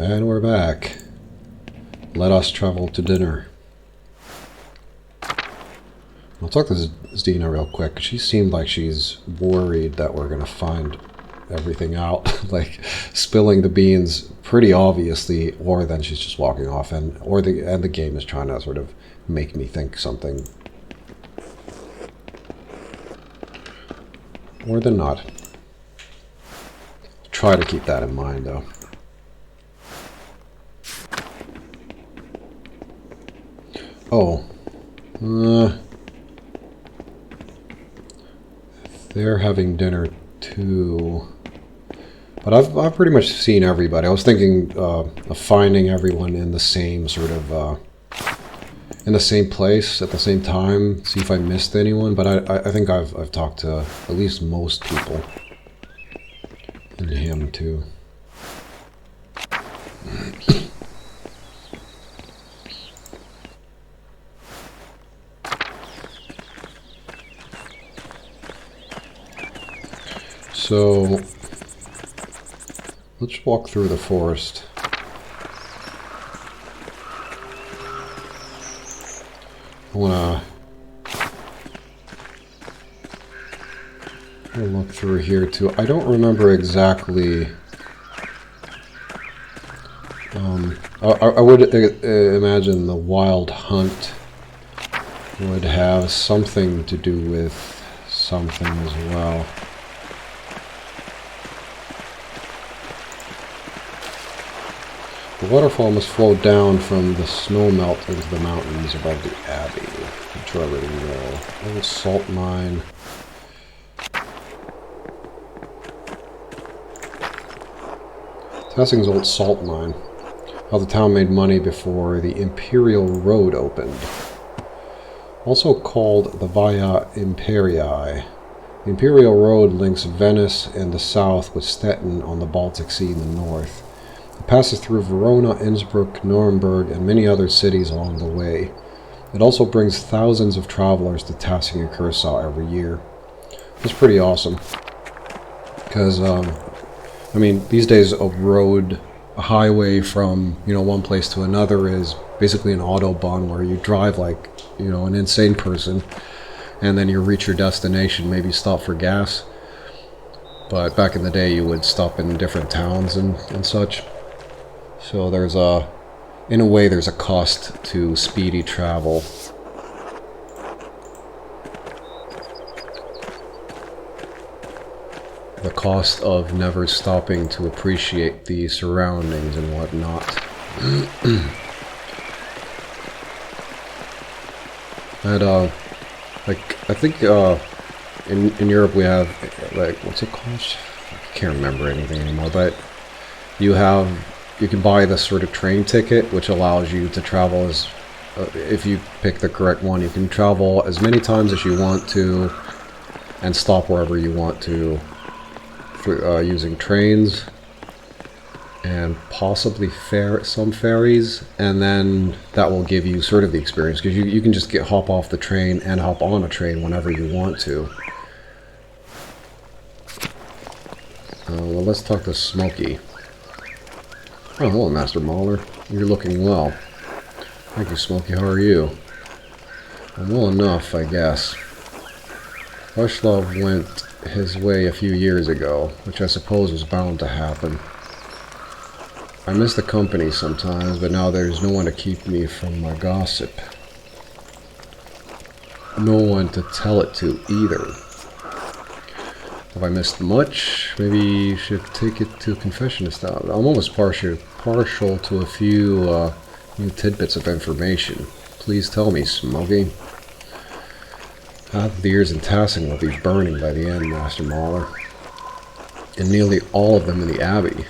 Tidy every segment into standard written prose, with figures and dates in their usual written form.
And we're back. Let us travel to dinner. I'll talk to Zdina real quick. She seemed like she's worried that we're gonna find everything out, like spilling the beans pretty obviously, or then she's just walking off, and the game is trying to sort of make me think something, more than not. Try to keep that in mind, though. Oh, they're having dinner too. But I've pretty much seen everybody. I was thinking of finding everyone in the same sort of in the same place at the same time. See if I missed anyone. But I think I've talked to at least most people. And him too. So let's walk through the forest. I wanna look through here too. I don't remember exactly. I would imagine the Wild Hunt would have something to do with something as well. The waterfall must flow down from the snowmelt into the mountains above the abbey. Which I already know. Old salt mine. Tassing's old salt mine. How the town made money before the Imperial Road opened. Also called the Via Imperii. The Imperial Road links Venice in the south with Stettin on the Baltic Sea in the north. It passes through Verona, Innsbruck, Nuremberg, and many other cities along the way. It also brings thousands of travelers to Tassing and Curacao every year. It's pretty awesome. Because, I mean, these days a highway from, one place to another is basically an autobahn where you drive like, an insane person, and then you reach your destination, maybe stop for gas. But back in the day, you would stop in different towns and such. So there's in a way, there's a cost to speedy travel. The cost of never stopping to appreciate the surroundings and whatnot. And, I think, in Europe we have, like, what's it called? I can't remember anything anymore, but you can buy this sort of train ticket, which allows you to travel as, if you pick the correct one, you can travel as many times as you want to, and stop wherever you want to, using trains, and possibly some ferries, and then that will give you sort of the experience, because you can just hop off the train and hop on a train whenever you want to. Well, let's talk to Smokey. Oh, hello, Master Mahler. You're looking well. Thank you, Smokey. How are you? I'm well enough, I guess. Varshlav went his way a few years ago, which I suppose was bound to happen. I miss the company sometimes, but now there's no one to keep me from my gossip. No one to tell it to, either. Have I missed much? Maybe you should take it to a confessionist. I'm almost partial to a few new tidbits of information. Please tell me, Smokey. Half the years in Tassing will be burning by the end, Master Mahler. And nearly all of them in the Abbey.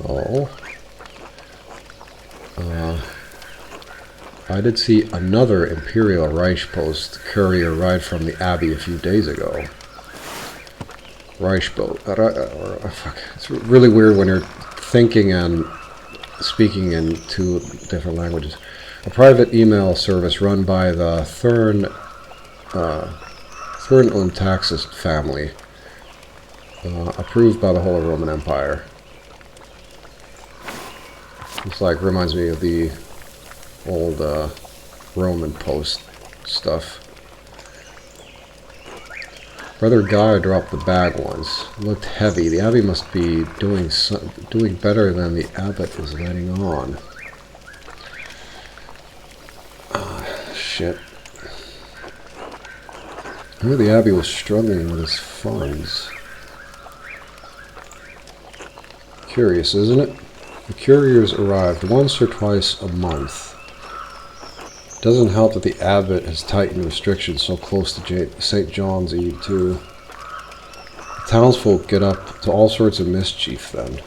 Oh. I did see another Imperial Reichspost courier ride from the Abbey a few days ago. Reichspost. Fuck. It's really weird when you're thinking and speaking in two different languages. A private email service run by the Thurn und Taxis family. approved by the Holy Roman Empire. It's like, reminds me of the old Roman post stuff. Brother Guy dropped the bag once. It looked heavy. The abbey must be doing better than the abbot is letting on. Shit. I heard the abbey was struggling with its funds. Curious, isn't it? The couriers arrived once or twice a month. Doesn't help that the abbot has tightened restrictions so close to St. John's Eve, too. The townsfolk get up to all sorts of mischief, then.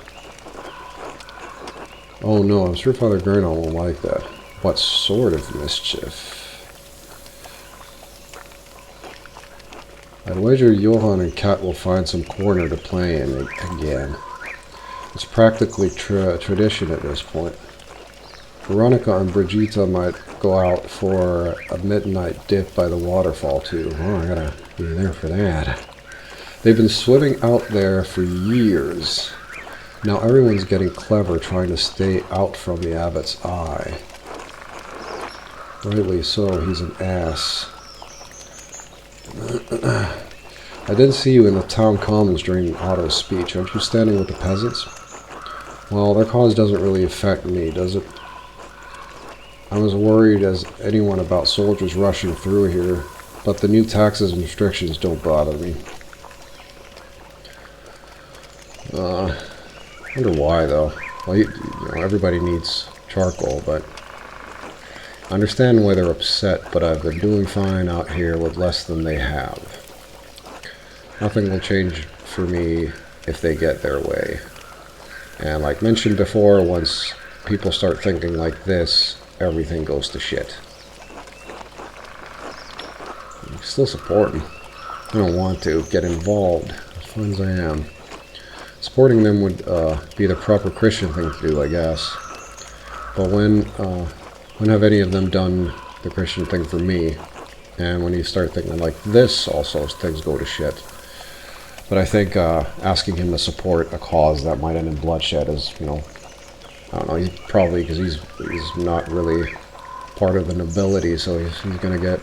Oh no, I'm sure Father Gurnall won't like that. What sort of mischief? I'd wager Johann and Kat will find some corner to play in again. It's practically tradition at this point. Veronica and Brigitte might go out for a midnight dip by the waterfall too. Oh, I gotta be there for that. They've been swimming out there for years. Now everyone's getting clever trying to stay out from the abbot's eye. Rightly so, he's an ass. I didn't see you in the town commons during Otto's speech. Aren't you standing with the peasants? Well, their cause doesn't really affect me, does it? I was worried as anyone about soldiers rushing through here, but the new taxes and restrictions don't bother me. I wonder why, though. Well, you know, everybody needs charcoal, but I understand why they're upset, but I've been doing fine out here with less than they have. Nothing will change for me if they get their way. And like mentioned before, once people start thinking like this, everything goes to shit. I'm still supporting. I don't want to get involved, as fun as I am. Supporting them would be the proper Christian thing to do, I guess. But when have any of them done the Christian thing for me? And when you start thinking like this, also things go to shit. But I think asking him to support a cause that might end in bloodshed is, you know, I don't know. He's probably, because he's not really part of the nobility, so he's gonna get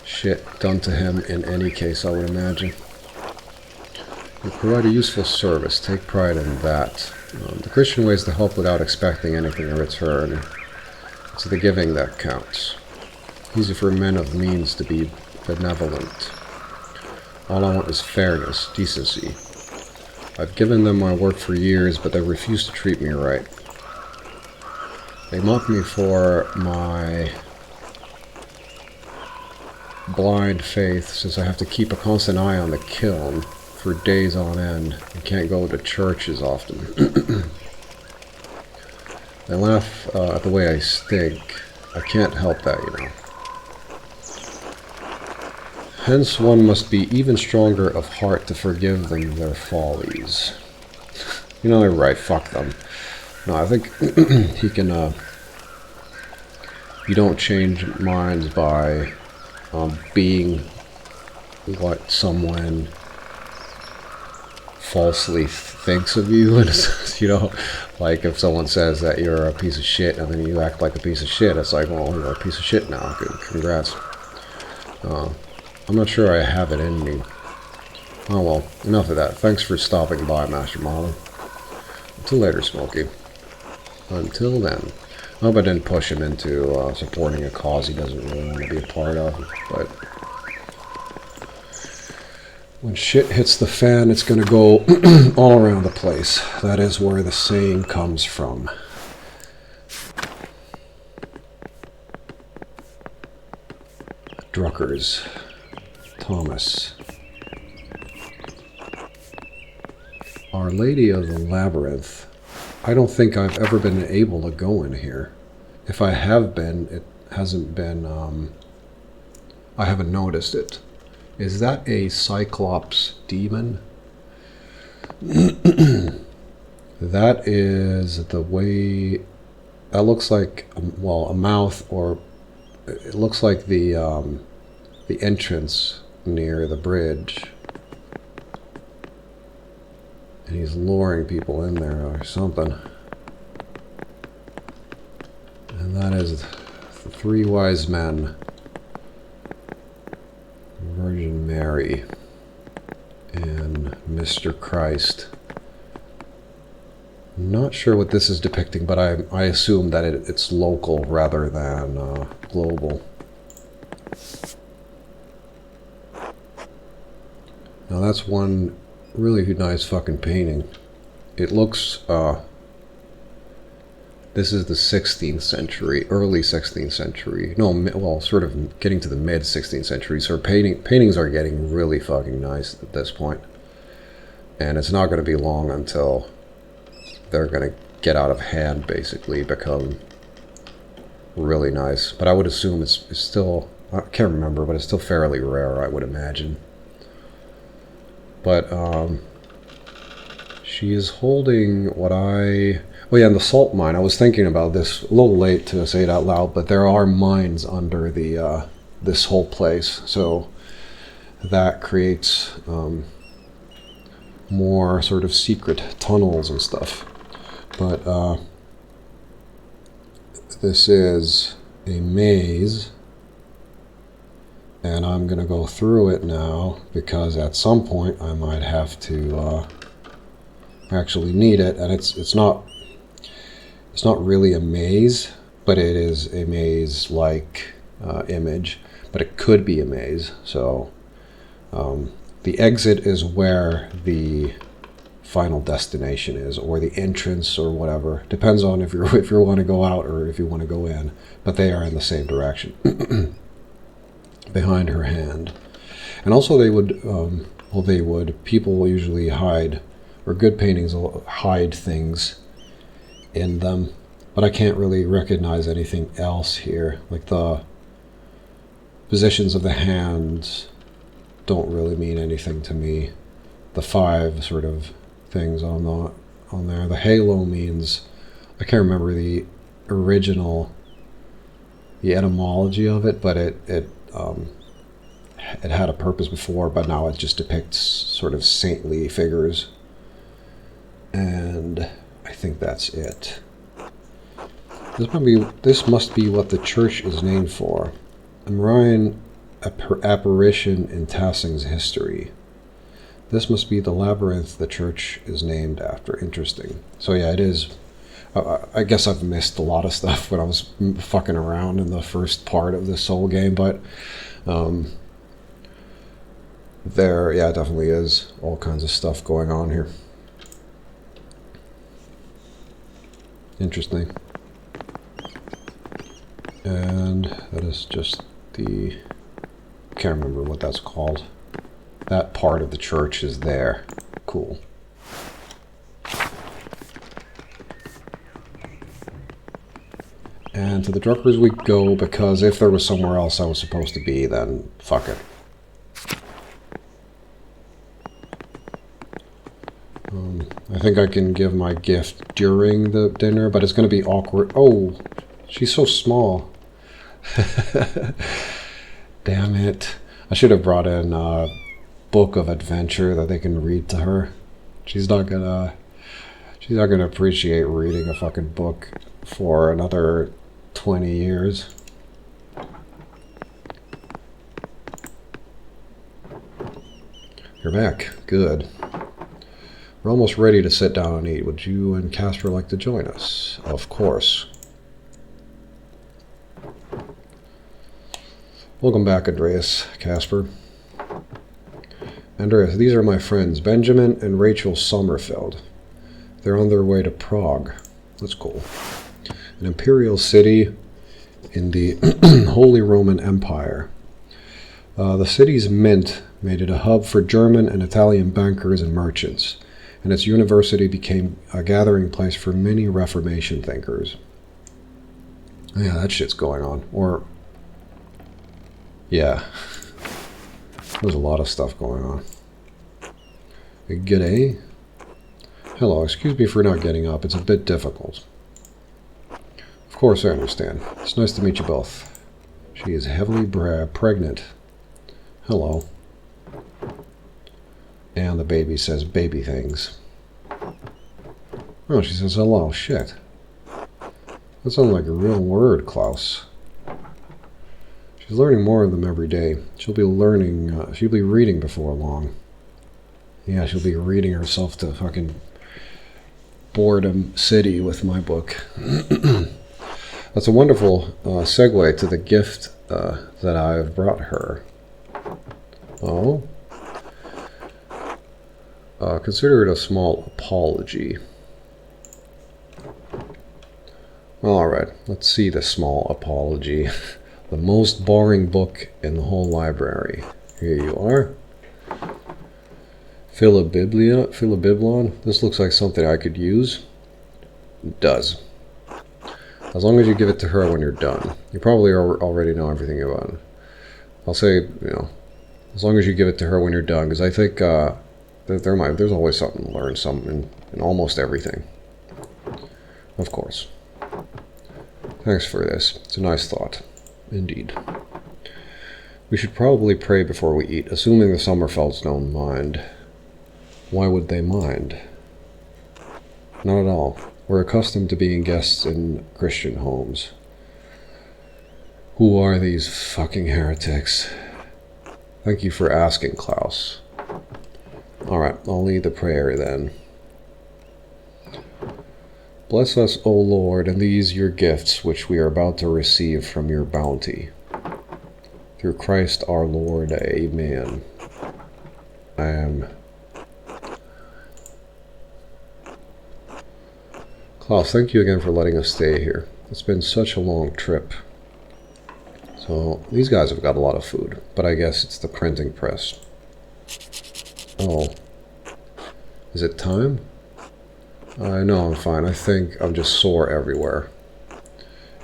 shit done to him in any case, I would imagine. You provide a useful service. Take pride in that. The Christian way is to help without expecting anything in return. It's the giving that counts. Easy for men of means to be benevolent. All I want is fairness, decency. I've given them my work for years, but they refuse to treat me right. They mock me for my blind faith, since I have to keep a constant eye on the kiln for days on end and can't go to church as often. They laugh at the way I stink. I can't help that, you know. Hence one must be even stronger of heart to forgive them their follies. You know, they're right, fuck them. No, I think he can, you don't change minds by being what someone falsely thinks of you. And you know, like if someone says that you're a piece of shit and then you act like a piece of shit, it's like, well, you're a piece of shit now. Congrats. I'm not sure I have it in me. Oh well, enough of that. Thanks for stopping by, Master Mahler. Until later, Smokey. Until then. I hope I didn't push him into supporting a cause he doesn't really want to be a part of, but when shit hits the fan, it's going to go all around the place. That is where the saying comes from. Druckers. Thomas. Our Lady of the Labyrinth. I don't think I've ever been able to go in here. If I have been, it hasn't been, I haven't noticed it. Is that a Cyclops demon? That is the way, that looks like, well, a mouth, or it looks like the entrance near the bridge. He's luring people in there or something. And that is the three wise men. Virgin Mary and Mr. Christ. Not sure what this is depicting, but I assume that it's local rather than global. Now that's one really nice fucking painting. It looks, this is the 16th century, early 16th century. No, well, sort of getting to the mid 16th century. So paintings are getting really fucking nice at this point. And it's not going to be long until they're going to get out of hand, basically, become really nice. But I would assume it's still, I can't remember, but it's still fairly rare, I would imagine. But she is holding what oh yeah, in the salt mine. I was thinking about this, a little late to say it out loud, but there are mines under the this whole place, so that creates more sort of secret tunnels and stuff. But this is a maze, and I'm gonna go through it now because at some point I might have to actually need it, and it's not really a maze, but it is a maze-like image, but it could be a maze. So the exit is where the final destination is, or the entrance, or whatever. Depends on if you want to go out or if you want to go in, but they are in the same direction. Behind her hand. And also they would, people usually hide, or good paintings will hide things in them, but I can't really recognize anything else here. Like the positions of the hands don't really mean anything to me. The 5 sort of things on there. The halo means, I can't remember the etymology of it, but it had a purpose before, but now it just depicts sort of saintly figures. And I think that's it. This must be what the church is named for. A Marian apparition in Tassing's history. This must be the labyrinth the church is named after. Interesting. So yeah, it is. I guess I've missed a lot of stuff when I was fucking around in the first part of the Soul game, but there, yeah, definitely is all kinds of stuff going on here. Interesting. And that is just the, I can't remember what that's called. That part of the church is there. Cool. And to the Druckers we go, because if there was somewhere else I was supposed to be, then fuck it. I think I can give my gift during the dinner, but it's going to be awkward. Oh, she's so small. Damn it. I should have brought in a book of adventure that they can read to her. She's not gonna appreciate reading a fucking book for another 20 years. You're back. Good. We're almost ready to sit down and eat. Would you and Casper like to join us? Of course. Welcome back, Andreas. Casper. Andreas, these are my friends, Benjamin and Rachel Sommerfeld. They're on their way to Prague. That's cool. An imperial city in the Holy Roman Empire. The city's mint made it a hub for German and Italian bankers and merchants, and its university became a gathering place for many Reformation thinkers. Yeah, that shit's going on. Or, yeah. There's a lot of stuff going on. G'day. Hello, excuse me for not getting up. It's a bit difficult. Of course I understand. It's nice to meet you both. She is heavily pregnant. Hello. And the baby says baby things. Oh, she says hello. Shit. That sounds like a real word, Klaus. She's learning more of them every day. She'll be learning, she'll be reading before long. Yeah, she'll be reading herself to fucking Boredom City with my book. That's a wonderful segue to the gift that I've brought her. Oh? Consider it a small apology. Well, alright, let's see the small apology. The most boring book in the whole library. Here you are. Philobiblon. This looks like something I could use. It does. As long as you give it to her when you're done. You probably already know everything about it. I'll say, as long as you give it to her when you're done, because I think there's always something to learn, something in almost everything. Of course. Thanks for this. It's a nice thought. Indeed. We should probably pray before we eat, assuming the Sommerfelds don't mind. Why would they mind? Not at all. We're accustomed to being guests in Christian homes. Who are these fucking heretics? Thank you for asking, Klaus. Alright, I'll lead the prayer then. Bless us, O Lord, and these your gifts, which we are about to receive from your bounty. Through Christ our Lord, amen. Klaus, thank you again for letting us stay here. It's been such a long trip. So, these guys have got a lot of food, but I guess it's the printing press. Oh. Is it time? No, I'm fine. I think I'm just sore everywhere.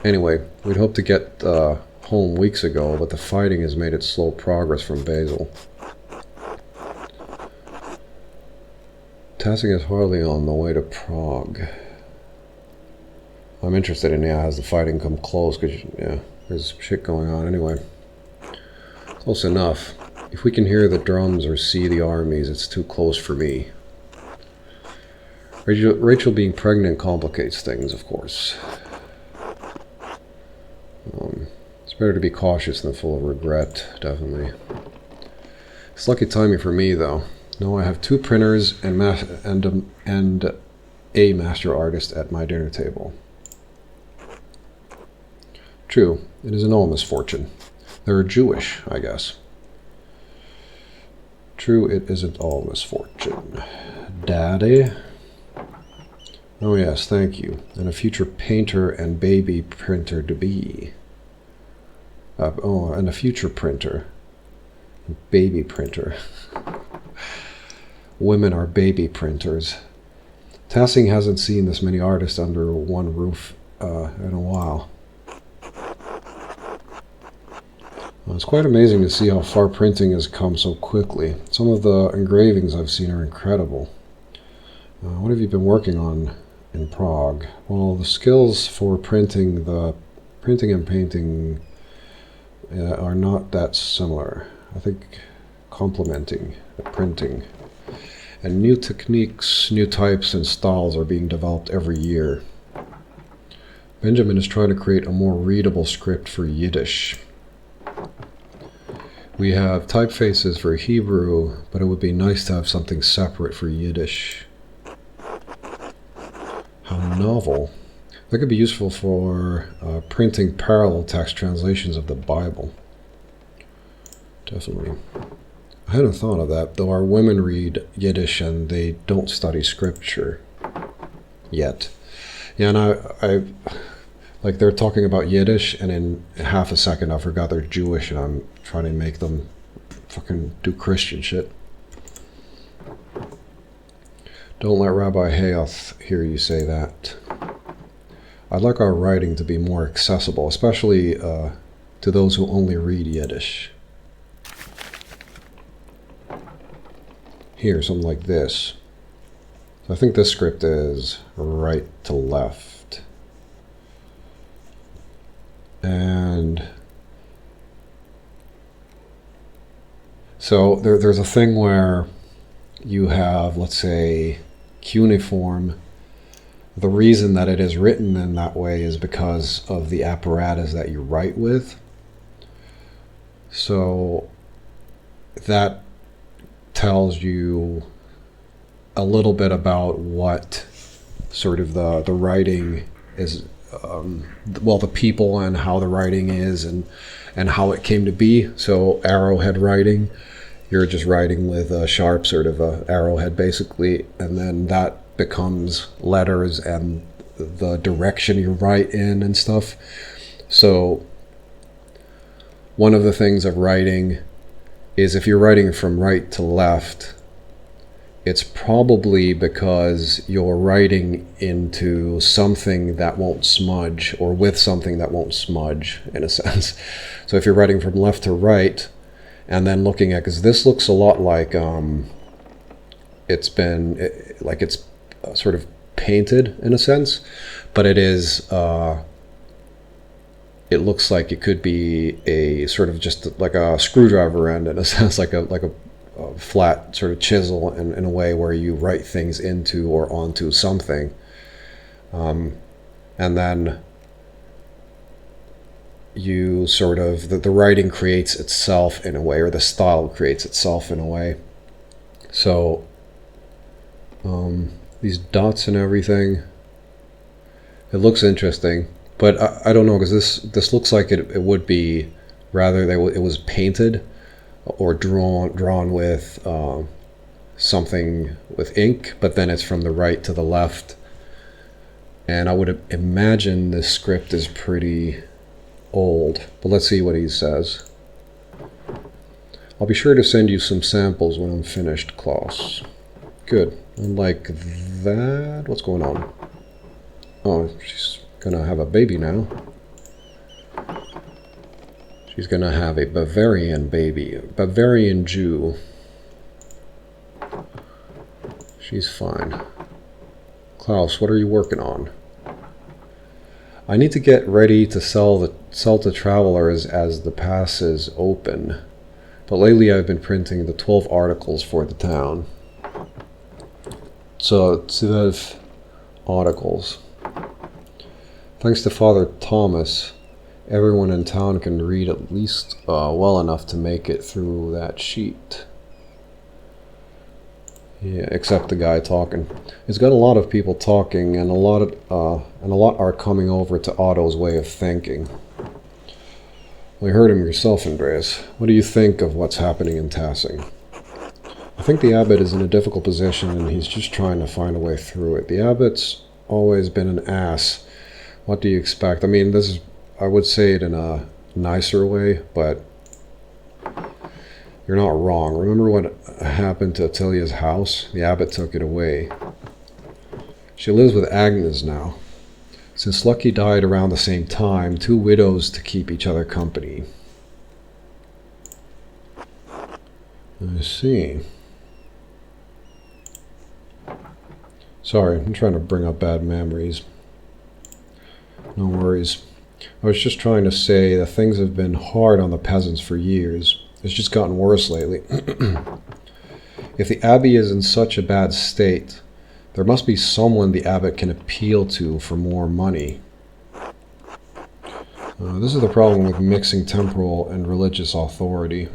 Anyway, we'd hoped to get home weeks ago, but the fighting has made it slow progress from Basel. Tassing is hardly on the way to Prague. I'm interested in, has the fighting come close? Because, there's shit going on anyway. Close enough. If we can hear the drums or see the armies, it's too close for me. Rachel being pregnant complicates things, of course. It's better to be cautious than full of regret, definitely. It's lucky timing for me, though. Now I have 2 printers and a master artist at my dinner table. True, it is an all misfortune. They're Jewish, I guess. True, it isn't all misfortune. Daddy? Oh yes, thank you. And a future painter and baby printer to be. And a future printer. Baby printer. Women are baby printers. Tassing hasn't seen this many artists under one roof in a while. It's quite amazing to see how far printing has come so quickly. Some of the engravings I've seen are incredible. What have you been working on in Prague? Well, the skills for printing and painting are not that similar. I think complementing the printing. And new techniques, new types and styles are being developed every year. Benjamin is trying to create a more readable script for Yiddish. We have typefaces for Hebrew, but it would be nice to have something separate for Yiddish. How novel. That could be useful for printing parallel text translations of the Bible. Definitely. I hadn't thought of that, though our women read Yiddish and they don't study scripture. Yet. Yeah, and I like they're talking about Yiddish, and in half a second I forgot they're Jewish, and I'm trying to make them fucking do Christian shit. Don't let Rabbi Hayoth hear you say that. I'd like our writing to be more accessible, especially to those who only read Yiddish. Here, something like this. So I think this script is right to left. And so there's a thing where you have, let's say, cuneiform the reason that it is written in that way is because of the apparatus that you write with. So that tells you a little bit about what sort of the writing is, well, the people and how the writing is and how it came to be. So arrowhead writing, you're just writing with a sharp sort of a arrowhead basically, and then that becomes letters and the direction you write in and stuff. So one of the things of writing is if you're writing from right to left, it's probably because you're writing into something that won't smudge, or with something that won't smudge, in a sense. So if you're writing from left to right, and then looking at, because this looks a lot like it's sort of painted in a sense, but it is, it looks like it could be a sort of just like a screwdriver end in a sense, like a flat sort of chisel in a way where you write things into or onto something. And then you sort of, the writing creates itself in a way, or the style creates itself in a way. So these dots and everything, it looks interesting. But I don't know, because this looks like it would be, rather it was painted or drawn with something with ink, but then it's from the right to the left. And I would imagine this script is pretty old. But let's see what he says. I'll be sure to send you some samples when I'm finished, Klaus. Good. Like that. What's going on? Oh, she's gonna have a baby now. She's gonna have a Bavarian baby, a Bavarian Jew. She's fine. Klaus, what are you working on? I need to get ready to sell to travelers as the passes open. But lately I've been printing the 12 articles for the town. So 12 articles. Thanks to Father Thomas, everyone in town can read at least well enough to make it through that sheet. Yeah, except the guy talking. It's got a lot of people talking, and a lot are coming over to Otto's way of thinking. Well, you heard him yourself, Andreas. What do you think of what's happening in Tassing? I think the abbot is in a difficult position, and he's just trying to find a way through it. The abbot's always been an ass. What do you expect? I mean, this is, I would say it in a nicer way, but you're not wrong. Remember what happened to Attilia's house? The abbot took it away. She lives with Agnes now. Since Lucky died around the same time, 2 widows to keep each other company. I see. Sorry, I'm trying to bring up bad memories. No worries. I was just trying to say that things have been hard on the peasants for years. It's just gotten worse lately. If the abbey is in such a bad state, there must be someone the abbot can appeal to for more money. This is the problem with mixing temporal and religious authority.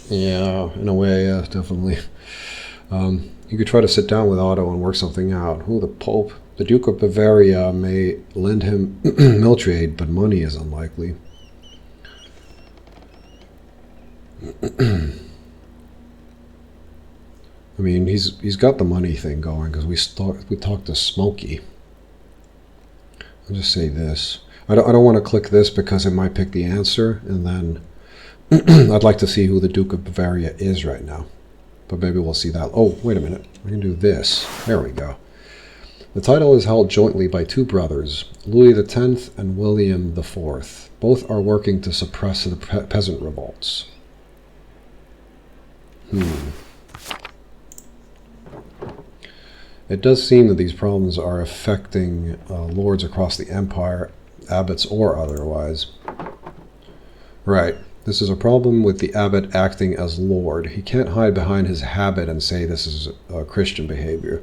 Yeah, in a way, yeah, definitely. You could try to sit down with Otto and work something out. Oh, the Pope. The Duke of Bavaria may lend him military aid, but money is unlikely. I mean, he's got the money thing going, because we talked to Smokey. I'll just say this. I don't want to click this because it might pick the answer, and then I'd like to see who the Duke of Bavaria is right now. But maybe we'll see that. Oh, wait a minute. I can do this. There we go. The title is held jointly by 2 brothers, Louis X and William IV. Both are working to suppress the peasant revolts. It does seem that these problems are affecting lords across the empire, abbots or otherwise. Right. This is a problem with the abbot acting as lord. He can't hide behind his habit and say this is Christian behavior.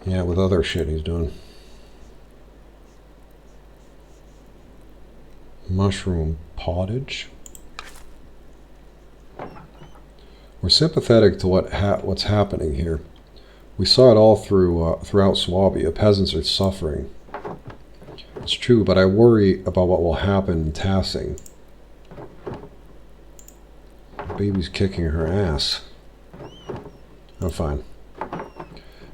Yeah, with other shit he's doing. Mushroom pottage. We're sympathetic to what's happening here. We saw it all throughout Swabia. Peasants are suffering. It's true, but I worry about what will happen in Tassing. The baby's kicking her ass. I'm fine.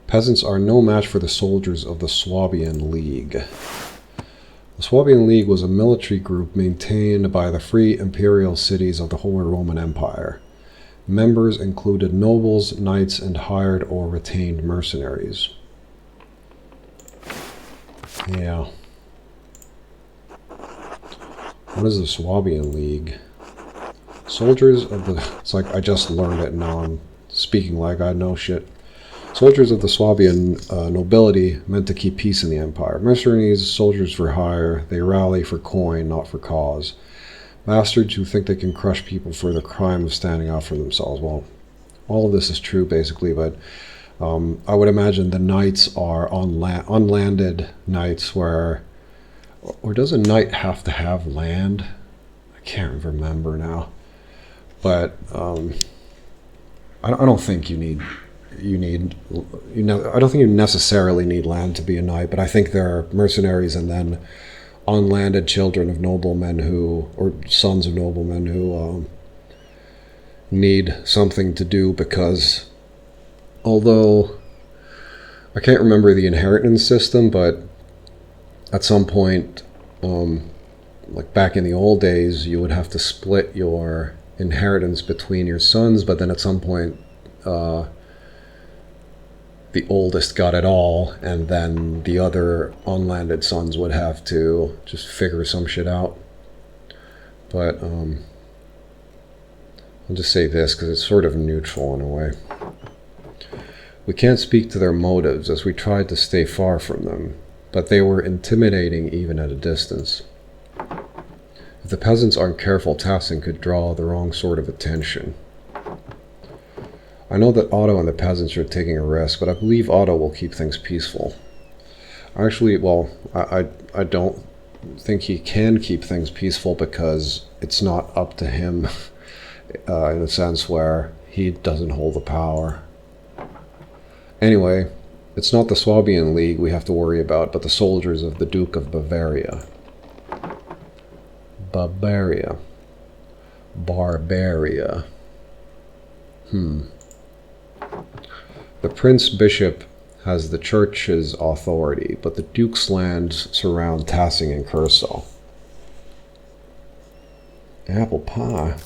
Peasants are no match for the soldiers of the Swabian League. The Swabian League was a military group maintained by the free imperial cities of the Holy Roman Empire. Members included nobles, knights, and hired or retained mercenaries. Yeah. What is the Swabian League? Soldiers of the... It's like I just learned it and now I'm speaking like I know shit. Soldiers of the Swabian nobility meant to keep peace in the empire. Mercenaries, soldiers for hire, they rally for coin, not for cause. Bastards who think they can crush people for the crime of standing up for themselves. Well, all of this is true basically, but I would imagine the knights are unlanded knights where... Or does a knight have to have land? I can't remember now. But I don't think I don't think you necessarily need land to be a knight, but I think there are mercenaries and then unlanded children of noblemen or sons of noblemen who need something to do because, although I can't remember the inheritance system, but at some point, like back in the old days, you would have to split your inheritance between your sons, but then at some point, the oldest got it all, and then the other unlanded sons would have to just figure some shit out. But I'll just say this because it's sort of neutral in a way. We can't speak to their motives as we tried to stay far from them, but they were intimidating even at a distance. If the peasants aren't careful, Tassing could draw the wrong sort of attention. I know that Otto and the peasants are taking a risk, but I believe Otto will keep things peaceful. Actually, well, I don't think he can keep things peaceful because it's not up to him in a sense where he doesn't hold the power. Anyway, it's not the Swabian League we have to worry about, but the soldiers of the Duke of Bavaria. Barbaria. The Prince Bishop has the church's authority, but the Duke's lands surround Tassing and Curso. Apple pie.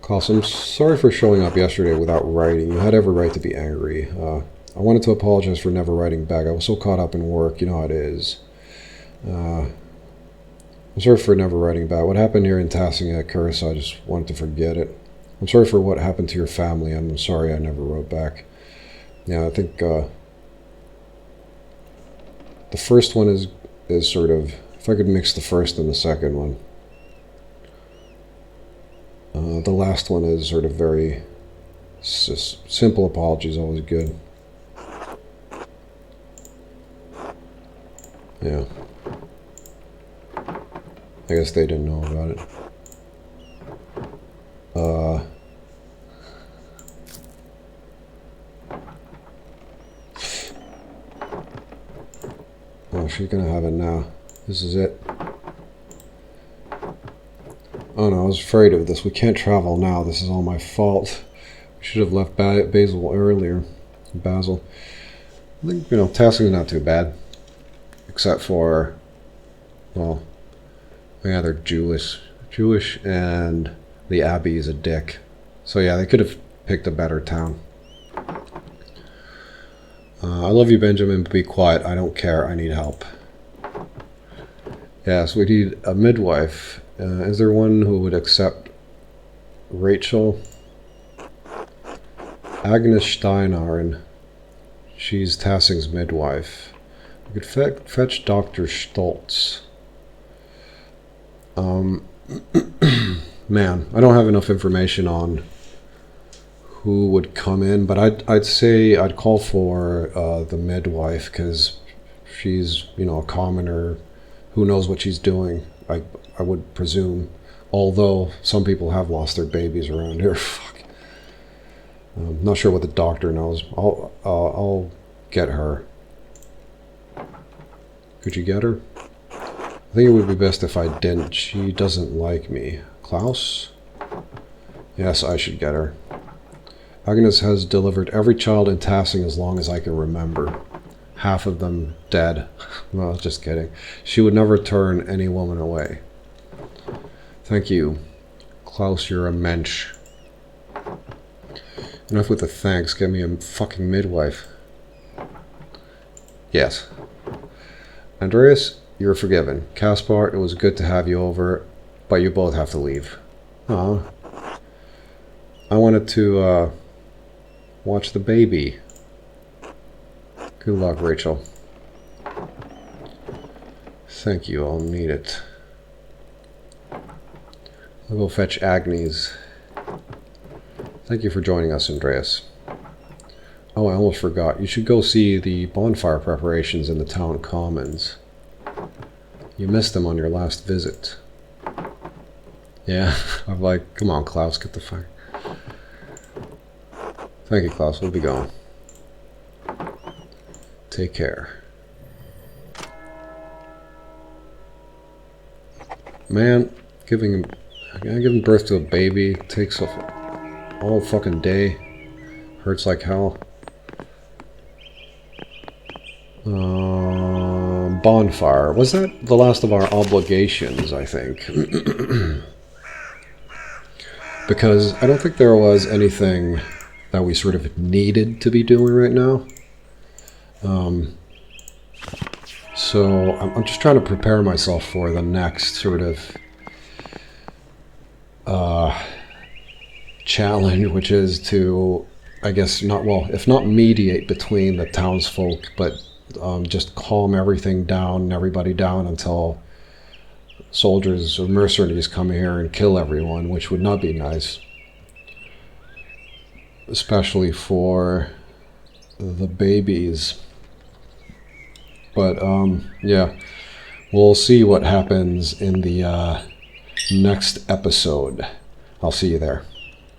Klaus, I'm sorry for showing up yesterday without writing. You had every right to be angry. I wanted to apologize for never writing back. I was so caught up in work. You know how it is. I'm sorry for never writing back. What happened here in Tassing at Curso, I just wanted to forget it. I'm sorry for what happened to your family. I'm sorry I never wrote back. Yeah, I think the first one is sort of... If I could mix the first and the second one. The last one is sort of very... simple apologies, always good. Yeah. I guess they didn't know about it. Oh, she's gonna have it now. This is it. Oh no, I was afraid of this. We can't travel now. This is all my fault. We should have left Basil earlier. Basil. I think, Tassing's not too bad. Except for, well, yeah, they're Jewish, and the Abbey is a dick. So yeah, they could have picked a better town. I love you, Benjamin, but be quiet. I don't care. I need help. Yes, we need a midwife. Is there one who would accept Rachel? Agnes Steinarn. She's Tassing's midwife. We could fetch Dr. Stoltz. Man, I don't have enough information on who would come in, but I'd say I'd call for the midwife, because she's, you know, a commoner who knows what she's doing. I would presume, although some people have lost their babies around here. Fuck. I'm not sure what the doctor knows. I'll get her. Could you get her? I think it would be best if I didn't. She doesn't like me. Klaus? Yes, I should get her. Agnes has delivered every child in Tassing as long as I can remember. Half of them dead. Well, just kidding. She would never turn any woman away. Thank you. Klaus, you're a mensch. Enough with the thanks. Get me a fucking midwife. Yes. Andreas, you're forgiven. Caspar, it was good to have you over, but you both have to leave. Aw. I wanted to, watch the baby. Good luck, Rachel. Thank you, I'll need it. I'll go fetch Agnes. Thank you for joining us, Andreas. Oh, I almost forgot. You should go see the bonfire preparations in the town commons. You missed them on your last visit. Yeah, I'm like, come on, Klaus, get the fuck. Thank you, Klaus. We'll be going. Take care. Man, giving birth to a baby takes a all fucking day. Hurts like hell. Bonfire. Was that the last of our obligations, I think? Because I don't think there was anything that we sort of needed to be doing right now. So I'm just trying to prepare myself for the next sort of challenge, which is to, I guess, if not mediate between the townsfolk, but just calm everything down and everybody down until soldiers or mercenaries come here and kill everyone, which would not be nice. Especially for the babies. But, yeah. We'll see what happens in the next episode. I'll see you there.